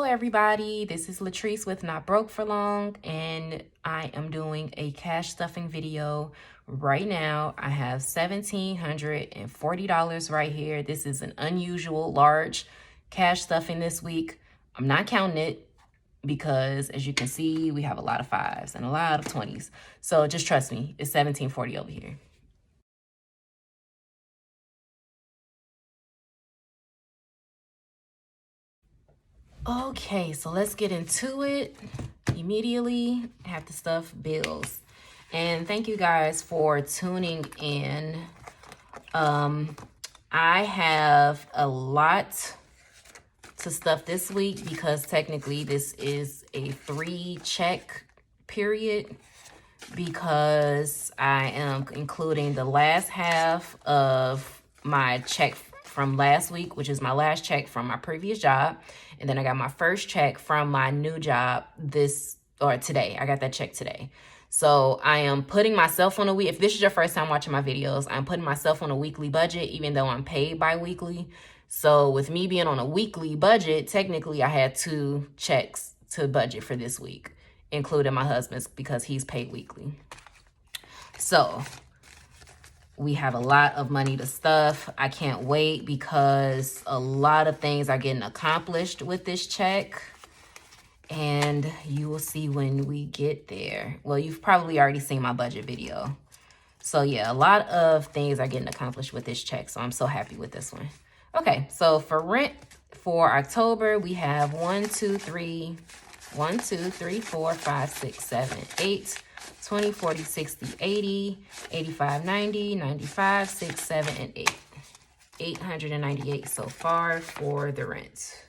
everybody, this is Latrice with Not Broke for Long, and I am doing a cash stuffing video right now. I have $1,740 right here. This is an unusual large cash stuffing this week. I'm not counting it because, as you can see, we have a lot of 5s and a lot of 20s. So just trust me, it's $1,740 over here. Okay, so let's get into it immediately. I have to stuff bills. And thank you guys for tuning in. I have a lot to stuff this week because technically this is a 3-check period because I am including the last half of my check from last week, which is my last check from my previous job. And then I got my first check from my new job today. I got that check today. So I am putting myself on if this is your first time watching my videos, I'm putting myself on a weekly budget, even though I'm paid bi-weekly. So with me being on a weekly budget, technically I had 2 checks to budget for this week, including my husband's because he's paid weekly. So we have a lot of money to stuff. I can't wait because a lot of things are getting accomplished with this check. And you will see when we get there. Well, you've probably already seen my budget video. So yeah, a lot of things are getting accomplished with this check. So I'm so happy with this one. Okay, so for rent for October, we have 1, 2, 3, 4, 5, 6, 7, 8, 20, 40, 60, 80, 85, 90, 95, 6, 7, and 8. 898 so far for the rent.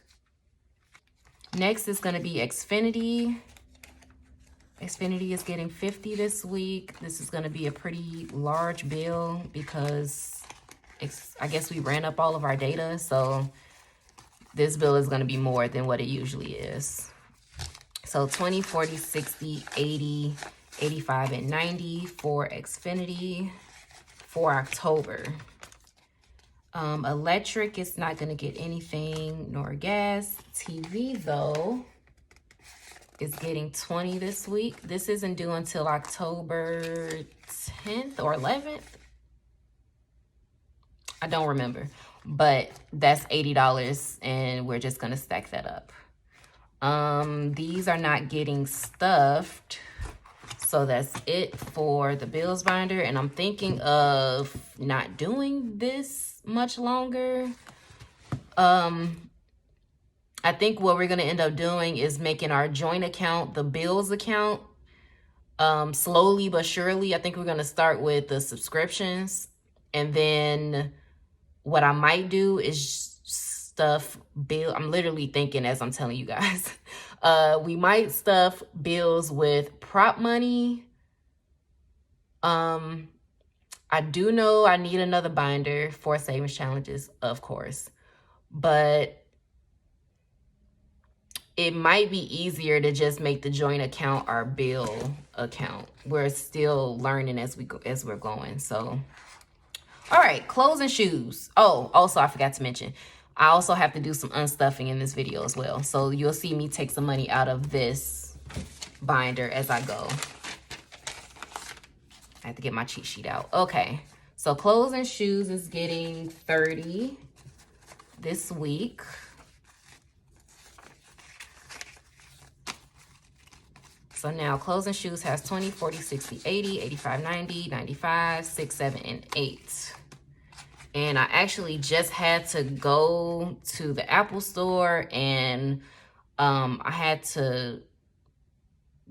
Next is going to be Xfinity. Xfinity is getting $50 this week. This is going to be a pretty large bill because I guess we ran up all of our data. So this bill is going to be more than what it usually is. So 20, 40, 60, 80, 85, and 90 for Xfinity for October. Electric is not going to get anything, nor gas. TV, though, is getting $20 this week. This isn't due until October 10th or 11th. I don't remember. But that's $80, and we're just going to stack that up. These are not getting stuffed. So that's it for the bills binder. And I'm thinking of not doing this much longer. I think what we're going to end up doing is making our joint account the bills account. Slowly but surely. I think we're going to start with the subscriptions. And then what I might do is stuff bill. I'm literally thinking as I'm telling you guys. We might stuff bills with prop money. I do know I need another binder for savings challenges, of course, but it might be easier to just make the joint account our bill account. We're still learning as we're going. So, all right, clothes and shoes. Oh, also I forgot to mention, I also have to do some unstuffing in this video as well. So you'll see me take some money out of this binder as I go. I have to get my cheat sheet out. Okay, so clothes and shoes is getting $30 this week. So now clothes and shoes has 20, 40, 60, 80, 85, 90, 95, 6, 7, and 8. And I actually just had to go to the Apple store and I had to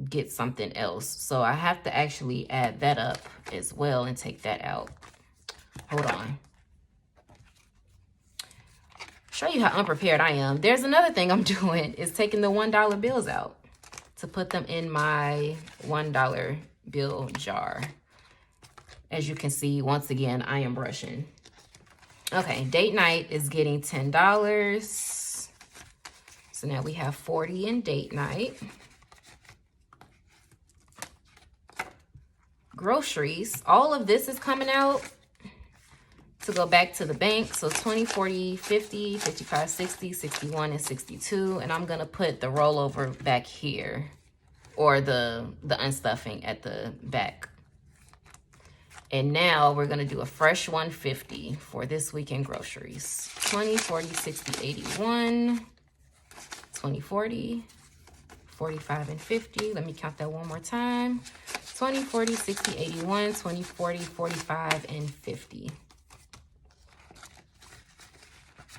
get something else. So I have to actually add that up as well and take that out. Hold on. Show you how unprepared I am. There's another thing I'm doing is taking the $1 bills out to put them in my $1 bill jar. As you can see, once again, I am brushing. Okay, date night is getting $10. So now we have 40 in date night. Groceries, all of this is coming out to go back to the bank. So 20, 40, 50, 55, 60, 61, and 62. And I'm going to put the rollover back here, or the unstuffing at the back. And now we're going to do a fresh 150 for this week in groceries. 20, 40, 60, 81, 20, 40, 45, and 50. Let me count that one more time. 20, 40, 60, 81, 20, 40, 45, and 50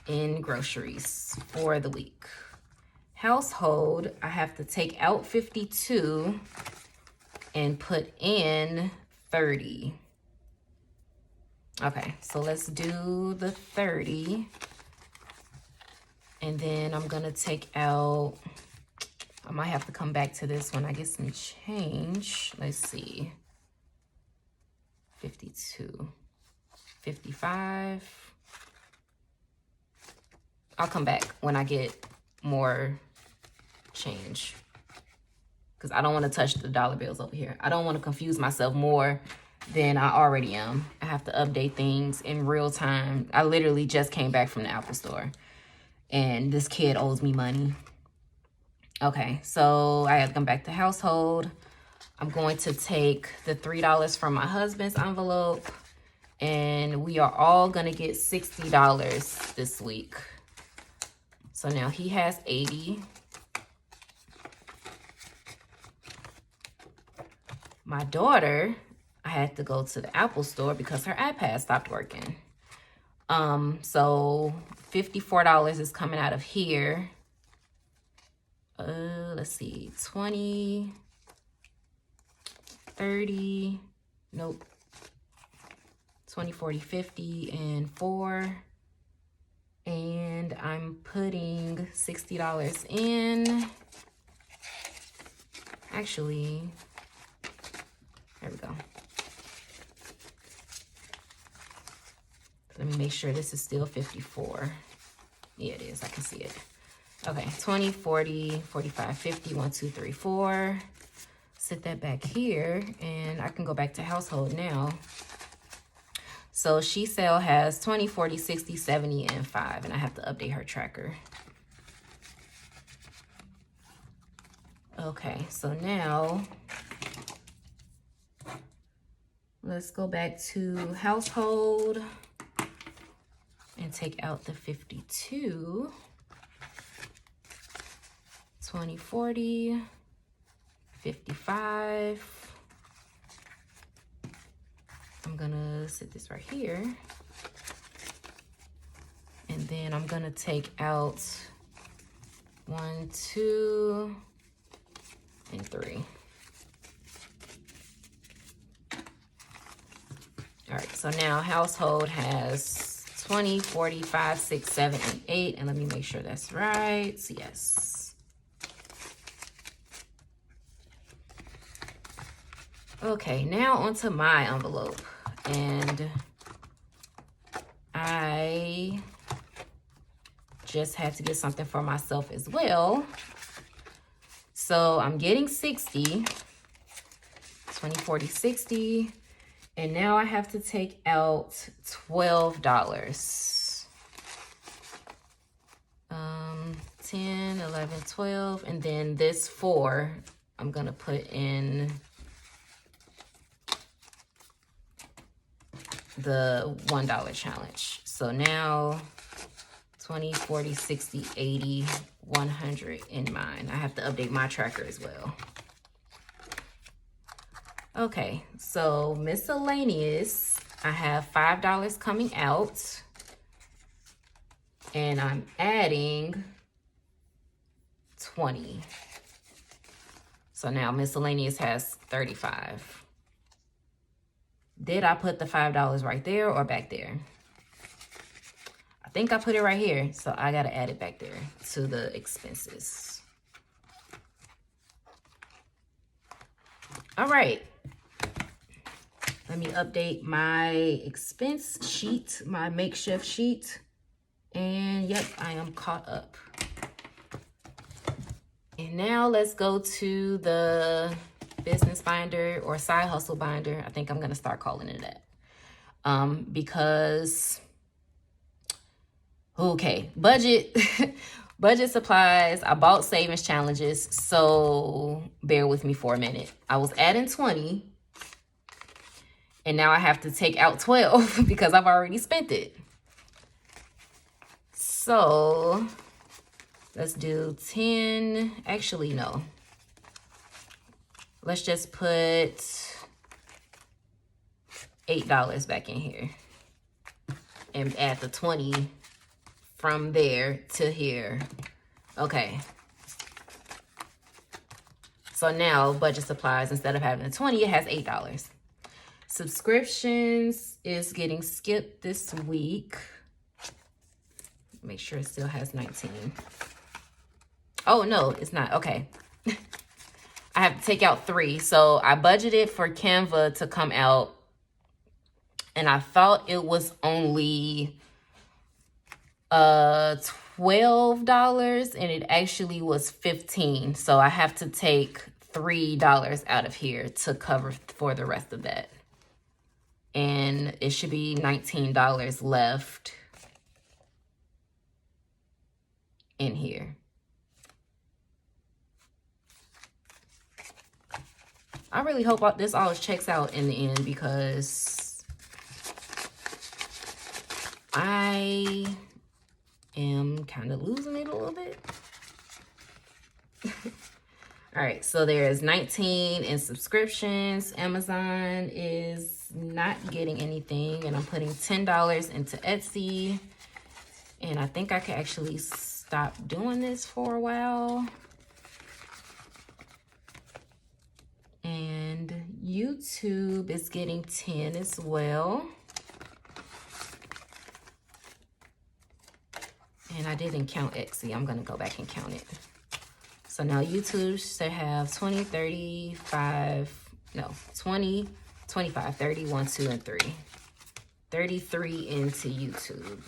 in groceries for the week. Household, I have to take out 52 and put in 30. Okay, so let's do the 30. And then I'm gonna take out, I might have to come back to this when I get some change. Let's see. 52, 55. I'll come back when I get more change, because I don't want to touch the dollar bills over here. I don't want to confuse myself more than I already am. I have to update things in real time. I literally just came back from the Apple store, and this kid owes me money. Okay, so I have to come back to household. I'm going to take the $3 from my husband's envelope, and we are all going to get $60 this week. So now he has 80. My daughter, I had to go to the Apple store because her iPad stopped working. So $54 is coming out of here. Let's see, 20, 30, nope. 20, 40, 50, and 4. And I'm putting $60 in. Actually, there we go. Let me make sure this is still 54. Yeah, it is. I can see it. Okay, 20, 40, 45, 50, 1, 2, 3, 4. Sit that back here, and I can go back to household now. So She Sale has 20, 40, 60, 70, and 5, and I have to update her tracker. Okay, so now let's go back to household and take out the 52. 20, 40, 55. I'm gonna sit this right here. And then I'm gonna take out 1, 2, and 3. All right, so now household has 20, 40, 5, 6, 7, and 8. And let me make sure that's right. Yes. Okay, now onto my envelope. And I just had to get something for myself as well. So I'm getting 60, 20, 40, 60. And now I have to take out $12. 10, 11, 12. And then this 4, I'm gonna put in the $1 challenge. So now 20, 40, 60, 80, 100 in mine. I have to update my tracker as well. Okay, so miscellaneous, I have $5 coming out, and I'm adding 20. So now miscellaneous has 35. Did I put the $5 right there or back there? I think I put it right here, so I gotta add it back there to the expenses. All right. Let me update my expense sheet, my makeshift sheet. And yep, I am caught up. And now let's go to the business binder or side hustle binder. I think I'm gonna start calling it that. because, okay, budget, budget supplies. I bought savings challenges, so bear with me for a minute. I was adding 20, and now I have to take out 12 because I've already spent it. So let's do 10. Actually, no. Let's just put $8 back in here and add the 20 from there to here. Okay. So now budget supplies, instead of having 20, it has $8. Subscriptions is getting skipped this week. Make sure it still has 19. Oh, no, it's not. Okay. I have to take out 3. So I budgeted for Canva to come out, and I thought it was only $12, and it actually was $15. So I have to take $3 out of here to cover for the rest of that. And it should be $19 left in here. I really hope this all checks out in the end, because I am kind of losing it a little bit. All right, so there's 19 in subscriptions. Amazon is not getting anything, and I'm putting $10 into Etsy. And I think I can actually stop doing this for a while. And YouTube is getting 10 as well. And I didn't count Etsy. I'm going to go back and count it. So now YouTube should have 20, 35, no, 20, 25, 30, 1, 2, and 3. 33 into YouTube.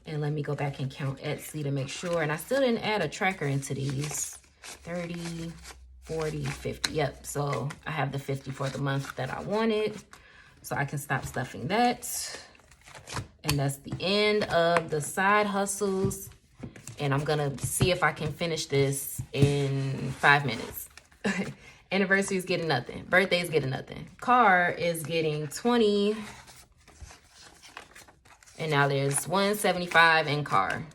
And let me go back and count Etsy to make sure. And I still didn't add a tracker into these. 30, 40, 50. Yep, so I have the 50 for the month that I wanted. So I can stop stuffing that. And that's the end of the side hustles. And I'm gonna see if I can finish this in 5 minutes. Anniversary is getting nothing. Birthday is getting nothing. Car is getting 20. And now there's 175 in car.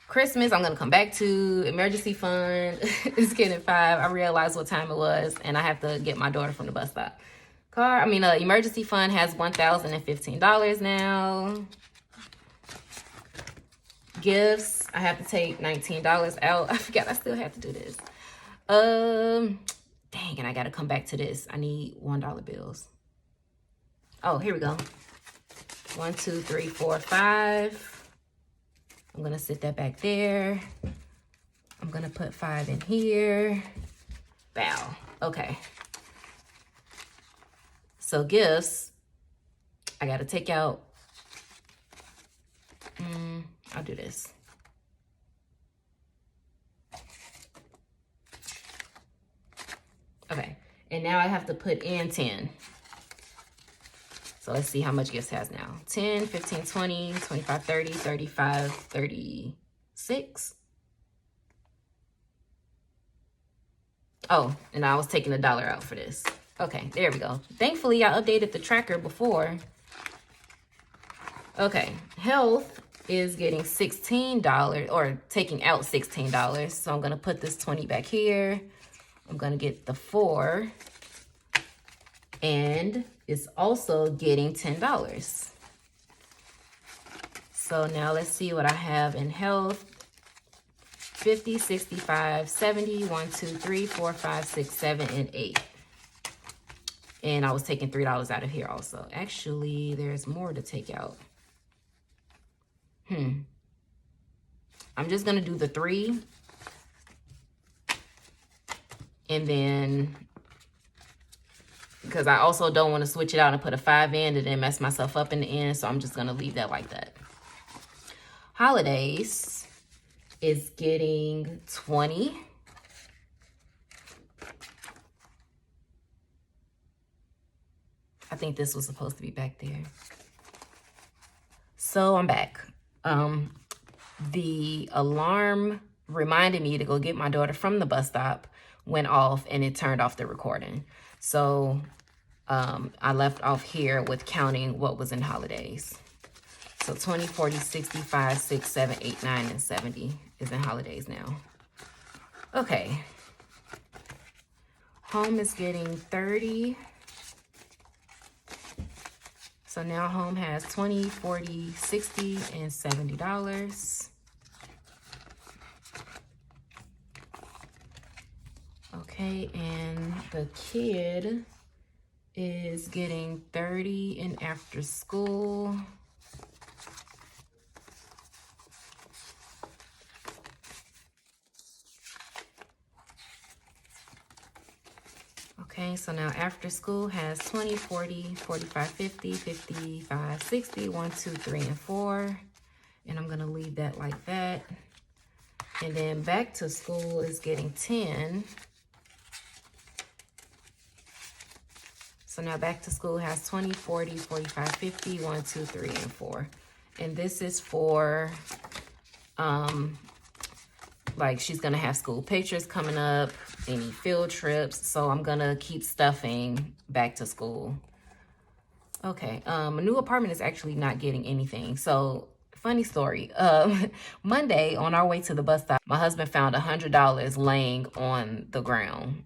Christmas, I'm gonna come back to. Emergency fund is getting 5. I realized what time it was, and I have to get my daughter from the bus stop. Emergency fund has $1,015 now. Gifts, I have to take $19 out. I forgot I still have to do this. Dang, and I gotta come back to this. I need $1 bills. Oh, here we go. 1, 2, 3, 4, 5. I'm gonna sit that back there. I'm gonna put 5 in here. Bow. Okay. So gifts, I gotta take out. I'll do this. Okay, and now I have to put in 10. So let's see how much gifts has now. 10, 15, 20, 25, 30, 35, 36. Oh, and I was taking $1 out for this. Okay, there we go. Thankfully, I updated the tracker before. Okay, health is getting $16, or taking out $16. So I'm gonna put this 20 back here. I'm gonna get the 4. And it's also getting $10. So now let's see what I have in health. 50, 65, 70, 1, 2, 3, 4, 5, 6, 7, and 8. And I was taking $3 out of here also. Actually, there's more to take out. I'm just going to do the 3. And then, because I also don't want to switch it out and put a 5 in and then mess myself up in the end. So I'm just going to leave that like that. Holidays is getting 20. I think this was supposed to be back there. So I'm back. The alarm reminded me to go get my daughter from the bus stop, went off, and it turned off the recording. So I left off here with counting what was in holidays. So 20, 40, 65, 6, 7, 8, 9, and 70 is in holidays now. Okay. Home is getting 30. So now home has 20, 40, 60, and $70. Okay, and the kid is getting 30 in after school. Okay, so now after school has 20, 40, 45, 50, 55, 60, 1, 2, 3, and 4. And I'm gonna leave that like that. And then back to school is getting 10. So now back to school has 20, 40, 45, 50, 1, 2, 3, and 4. And this is for, like she's gonna have school pictures coming up, any field trips. So I'm gonna keep stuffing back to school. Okay, a new apartment is actually not getting anything. So funny story, Monday on our way to the bus stop, my husband found $100 laying on the ground.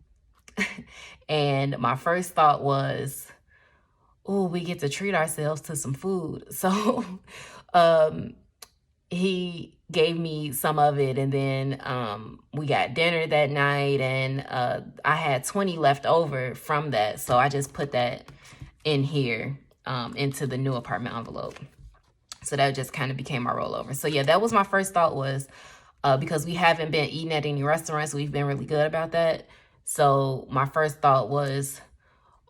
And my first thought was, oh, we get to treat ourselves to some food. So he gave me some of it, and then we got dinner that night, and I had 20 left over from that. So I just put that in here into the new apartment envelope. So that just kind of became my rollover. So yeah, that was my first thought was, because we haven't been eating at any restaurants, we've been really good about that. So my first thought was,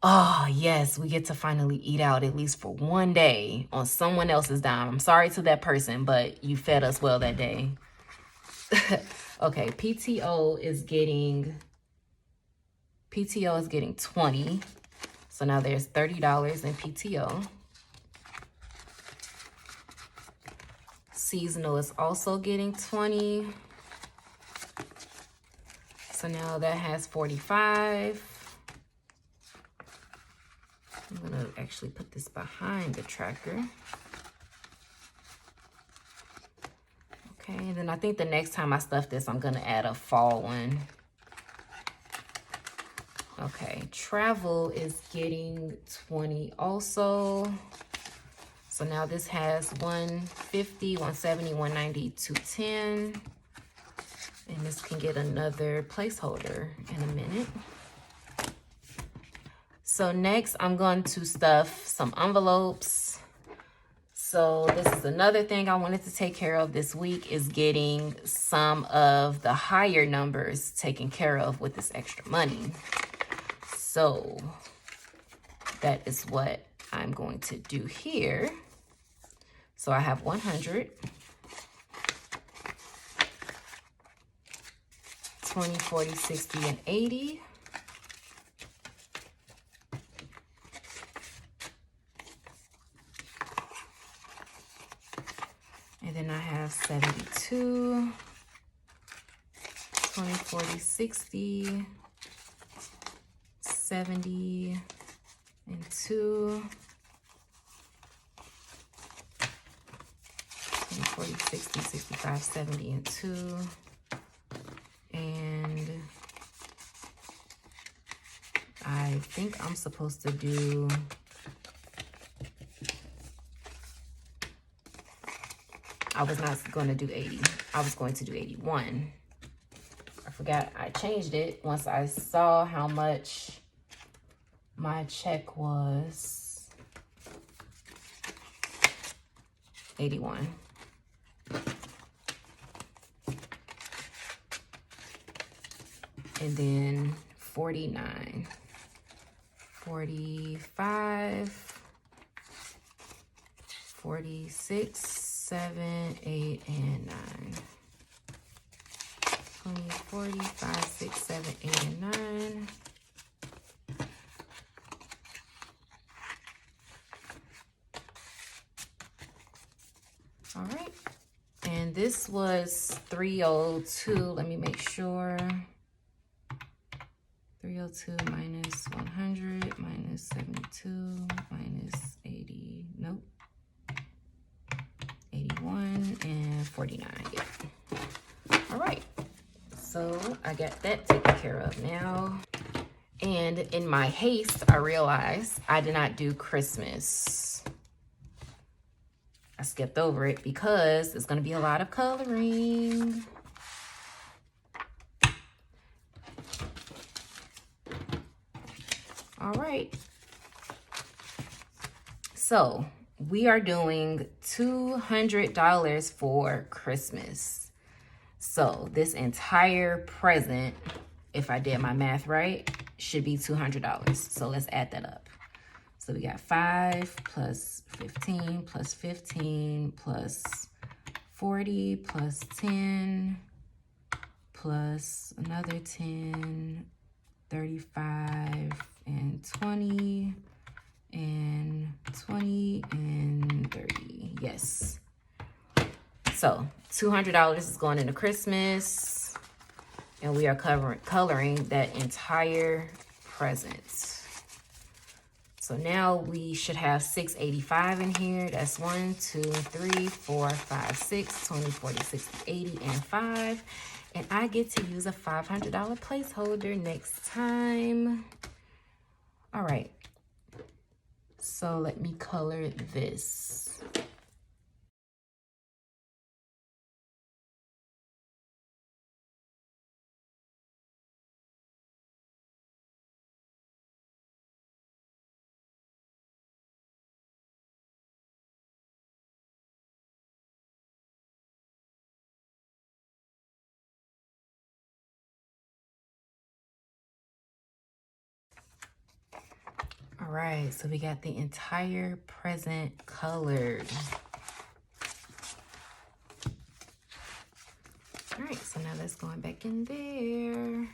oh, yes, we get to finally eat out at least for one day on someone else's dime. I'm sorry to that person, but you fed us well that day. Okay, PTO is getting 20. So now there's $30 in PTO. Seasonal is also getting 20. So now that has 45. I'm gonna actually put this behind the tracker. Okay, and then I think the next time I stuff this, I'm gonna add a fall one. Okay, travel is getting 20 also. So now this has 150, 170, 190, 210. And this can get another placeholder in a minute. So next I'm going to stuff some envelopes. So this is another thing I wanted to take care of this week, is getting some of the higher numbers taken care of with this extra money. So that is what I'm going to do here. So I have 100, 20, 40, 60, and 80. And then I have 72, 20, 40, 60, 70, and 2. 20, 40, 60, 65, 70, and 2. And I think I'm supposed to do I was not going to do 80. I was going to do 81. I forgot I changed it once I saw how much my check was. 81. And then 49. 45. 46, 7, 8, and 9. 20, 40, 5, 6, 7, 8, and 9. And this was 302. Let me make sure. 302 minus 100 minus 72 minus 80. Nope. 81 and 49. Yeah. All right. So I got that taken care of now. And in my haste, I realized I did not do Christmas. I skipped over it because it's going to be a lot of coloring. All right. So we are doing $200 for Christmas. So this entire present, if I did my math right, should be $200. So let's add that up. So we got 5 plus 15 plus 15 plus 40 plus 10 plus another 10, 35 and 20 and 20 and 30. Yes. So $200 is going into Christmas, and we are coloring that entire present. So now we should have 685 in here. That's 1, 2, 3, 4, 5, 6, 20, 40, 60, 80, and 5. And I get to use a $500 placeholder next time. All right. So let me color this. All right, so we got the entire present colored. All right, so now that's going back in there.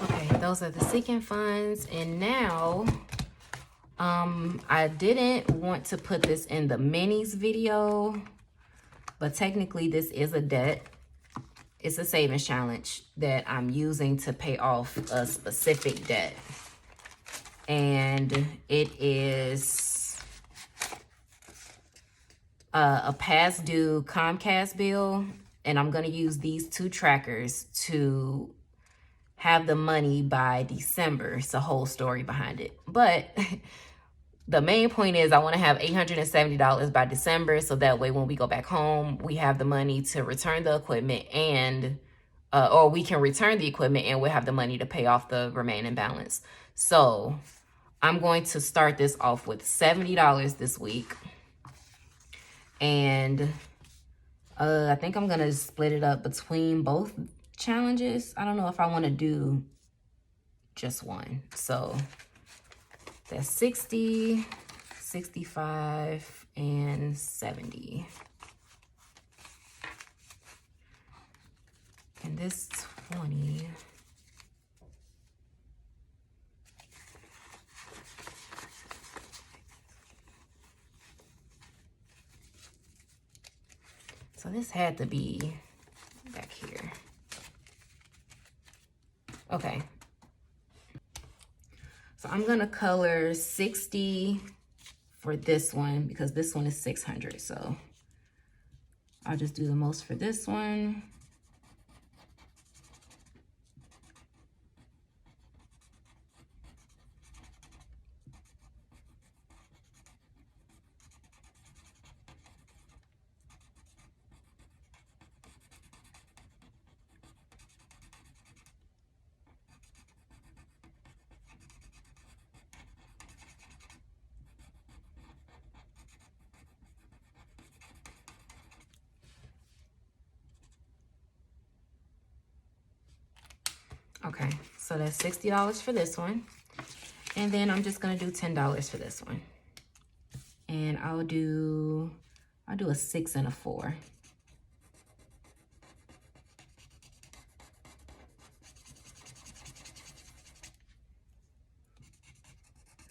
Okay, those are the sinking funds. And now, I didn't want to put this in the minis video, but technically this is a debt. It's a savings challenge that I'm using to pay off a specific debt. And it is a past due Comcast bill. And I'm going to use these two trackers to have the money by December. It's a whole story behind it. But the main point is I want to have $870 by December. So that way when we go back home, we have the money to return the equipment and, or we can return the equipment and we'll have the money to pay off the remaining balance. So I'm going to start this off with $70 this week. And I think I'm going to split it up between both challenges. I don't know if I want to do just one. So that's 60, 65, and 70. And this 20. So this had to be back here. Okay. So I'm going to color 60 for this one because this one is 600. So I'll just do the most for this one. Okay, so that's $60 for this one. And then I'm just gonna do $10 for this one. And I'll do a 6 and a 4.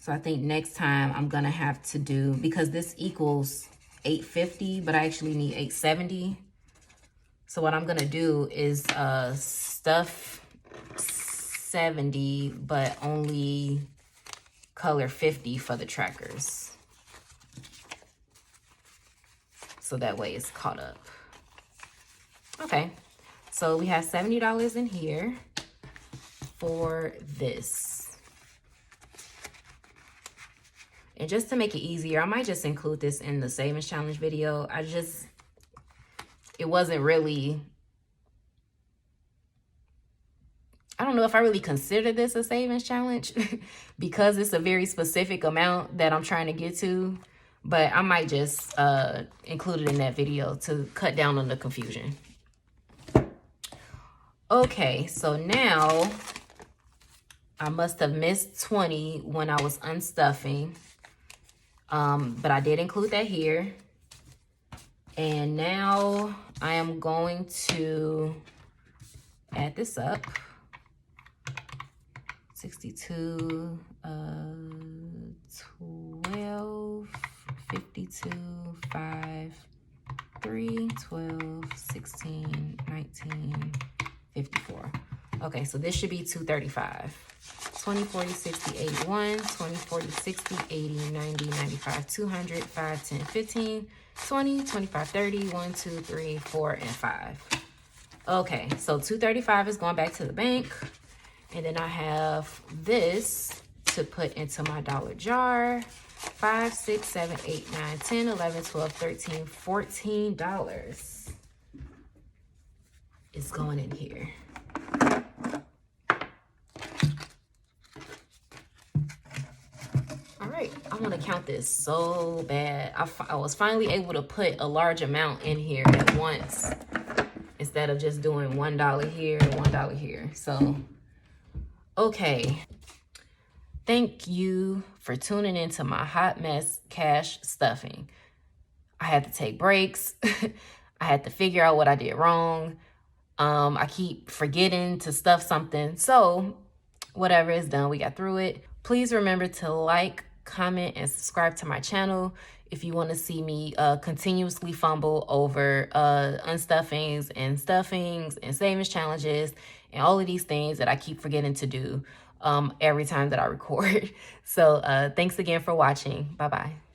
So I think next time I'm gonna have to do, because this equals 850, but I actually need 870. So what I'm gonna do is stuff 70, but only color 50 for the trackers. So that way it's caught up. Okay, so we have $70 in here for this. And just to make it easier, I might just include this in the savings challenge video. It wasn't really, I don't know if I really consider this a savings challenge because it's a very specific amount that I'm trying to get to, but I might just include it in that video to cut down on the confusion. Okay, so now I must have missed 20 when I was unstuffing, but I did include that here. And now I am going to add this up. 62, 12, 52, 5, 3, 12, 16, 19, 54. Okay, so this should be 235. 20, 40, 60, 81, 20, 40, 60, 80, 90, 95, 200, 5, 10, 15, 20, 25, 30, 1, 2, 3, 4, and 5. Okay, so 235 is going back to the bank. And then I have this to put into my dollar jar. 5, 6, 7, 8, 9, 10, 11, 12, 13, $14 is going in here. All right, I want to count this so bad. I was finally able to put a large amount in here at once instead of just doing $1 here and $1 here. So, okay. Thank you for tuning into my hot mess cash stuffing. I had to take breaks. I had to figure out what I did wrong. I keep forgetting to stuff something. So whatever is done, we got through it. Please remember to like, comment, and subscribe to my channel if you want to see me continuously fumble over unstuffings and stuffings and savings challenges and all of these things that I keep forgetting to do every time that I record. So thanks again for watching. Bye-bye.